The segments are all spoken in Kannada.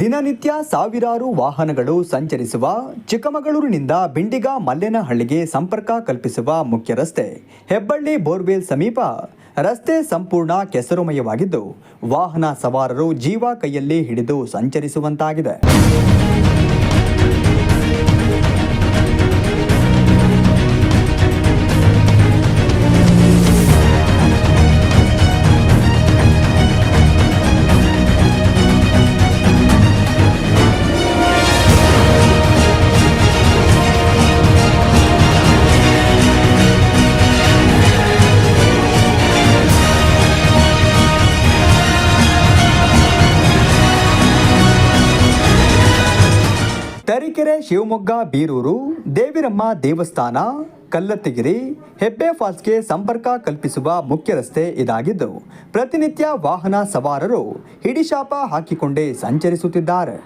ದಿನನಿತ್ಯ ಸಾವಿರಾರು ವಾಹನಗಳು ಸಂಚರಿಸುವ ಚಿಕ್ಕಮಗಳೂರಿನಿಂದ ಬಿಂಡಿಗ ಮಲ್ಲೇನಹಳ್ಳಿಗೆ ಸಂಪರ್ಕ ಕಲ್ಪಿಸುವ ಮುಖ್ಯ ರಸ್ತೆ ಹೆಬ್ಬಳ್ಳಿ ಬೋರ್ವೆಲ್ ಸಮೀಪ ರಸ್ತೆ ಸಂಪೂರ್ಣ ಕೆಸರುಮಯವಾಗಿದ್ದು ವಾಹನ ಸವಾರರು ಜೀವ ಕೈಯಲ್ಲಿ ಹಿಡಿದು ಸಂಚರಿಸುವಂತಾಗಿದೆ. ತರೀಕೆರೆ, ಶಿವಮೊಗ್ಗ, ಬೀರೂರು, ದೇವಿರಮ್ಮ ದೇವಸ್ಥಾನ, ಕಲ್ಲತ್ತಿಗಿರಿ, ಹೆಬ್ಬೆ ಫಾಲ್ಸ್ಗೆ ಸಂಪರ್ಕ ಕಲ್ಪಿಸುವ ಮುಖ್ಯ ರಸ್ತೆ ಇದಾಗಿದ್ದು ಪ್ರತಿನಿತ್ಯ ವಾಹನ ಸವಾರರು ಹಿಡಿಶಾಪ ಹಾಕಿಕೊಂಡೇ ಸಂಚರಿಸುತ್ತಿದ್ದಾರೆ.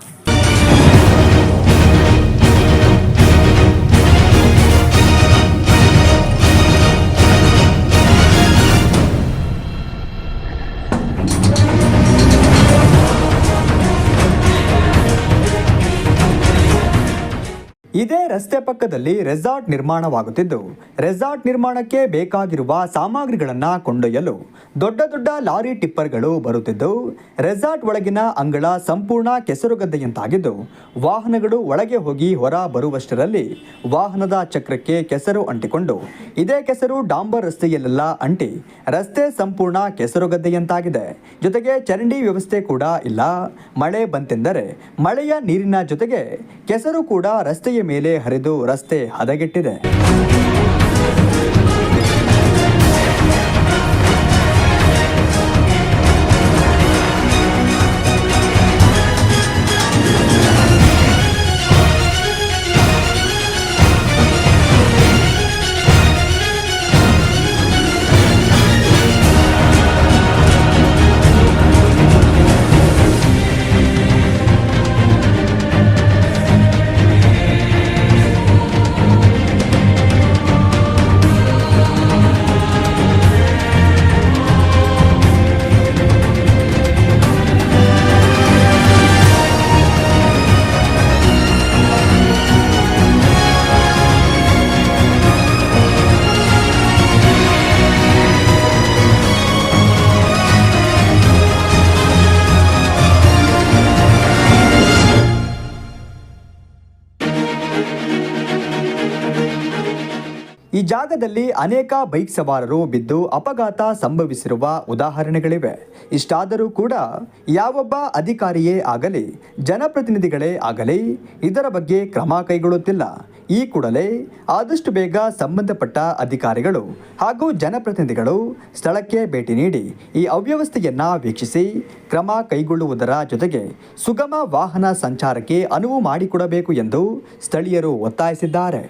ಇದೇ ರಸ್ತೆ ಪಕ್ಕದಲ್ಲಿ ರೆಸಾರ್ಟ್ ನಿರ್ಮಾಣವಾಗುತ್ತಿದ್ದು ರೆಸಾರ್ಟ್ ನಿರ್ಮಾಣಕ್ಕೆ ಬೇಕಾಗಿರುವ ಸಾಮಗ್ರಿಗಳನ್ನು ಕೊಂಡೊಯ್ಯಲು ದೊಡ್ಡ ದೊಡ್ಡ ಲಾರಿ ಟಿಪ್ಪರ್ಗಳು ಬರುತ್ತಿದ್ದು ರೆಸಾರ್ಟ್ ಒಳಗಿನ ಅಂಗಳ ಸಂಪೂರ್ಣ ಕೆಸರುಗದ್ದೆಯಂತಾಗಿದ್ದು ವಾಹನಗಳು ಒಳಗೆ ಹೋಗಿ ಹೊರ ಬರುವಷ್ಟರಲ್ಲಿ ವಾಹನದ ಚಕ್ರಕ್ಕೆ ಕೆಸರು ಅಂಟಿಕೊಂಡು ಇದೇ ಕೆಸರು ಡಾಂಬರ್ ರಸ್ತೆಯಲ್ಲೆಲ್ಲ ಅಂಟಿ ರಸ್ತೆ ಸಂಪೂರ್ಣ ಕೆಸರುಗದ್ದೆಯಂತಾಗಿದೆ. ಜೊತೆಗೆ ಚರಂಡಿ ವ್ಯವಸ್ಥೆ ಕೂಡ ಇಲ್ಲ. ಮಳೆ ಬಂತೆಂದರೆ ಮಳೆಯ ನೀರಿನ ಜೊತೆಗೆ ಕೆಸರು ಕೂಡ ರಸ್ತೆಯ ಮೇಲೆ ಹರಿದು ರಸ್ತೆ ಹದಗೆಟ್ಟಿದೆ. ಈ ಜಾಗದಲ್ಲಿ ಅನೇಕ ಬೈಕ್ ಸವಾರರು ಬಿದ್ದು ಅಪಘಾತ ಸಂಭವಿಸಿರುವ ಉದಾಹರಣೆಗಳಿವೆ. ಇಷ್ಟಾದರೂ ಕೂಡ ಯಾವೊಬ್ಬ ಅಧಿಕಾರಿಯೇ ಆಗಲಿ ಜನಪ್ರತಿನಿಧಿಗಳೇ ಆಗಲಿ ಇದರ ಬಗ್ಗೆ ಕ್ರಮ ಕೈಗೊಳ್ಳುತ್ತಿಲ್ಲ. ಈ ಕೂಡಲೇ ಆದಷ್ಟು ಬೇಗ ಸಂಬಂಧಪಟ್ಟ ಅಧಿಕಾರಿಗಳು ಹಾಗೂ ಜನಪ್ರತಿನಿಧಿಗಳು ಸ್ಥಳಕ್ಕೆ ಭೇಟಿ ನೀಡಿ ಈ ಅವ್ಯವಸ್ಥೆಯನ್ನು ವೀಕ್ಷಿಸಿ ಕ್ರಮ ಕೈಗೊಳ್ಳುವುದರ ಜೊತೆಗೆ ಸುಗಮ ವಾಹನ ಸಂಚಾರಕ್ಕೆ ಅನುವು ಮಾಡಿಕೊಡಬೇಕು ಎಂದು ಸ್ಥಳೀಯರು ಒತ್ತಾಯಿಸಿದ್ದಾರೆ.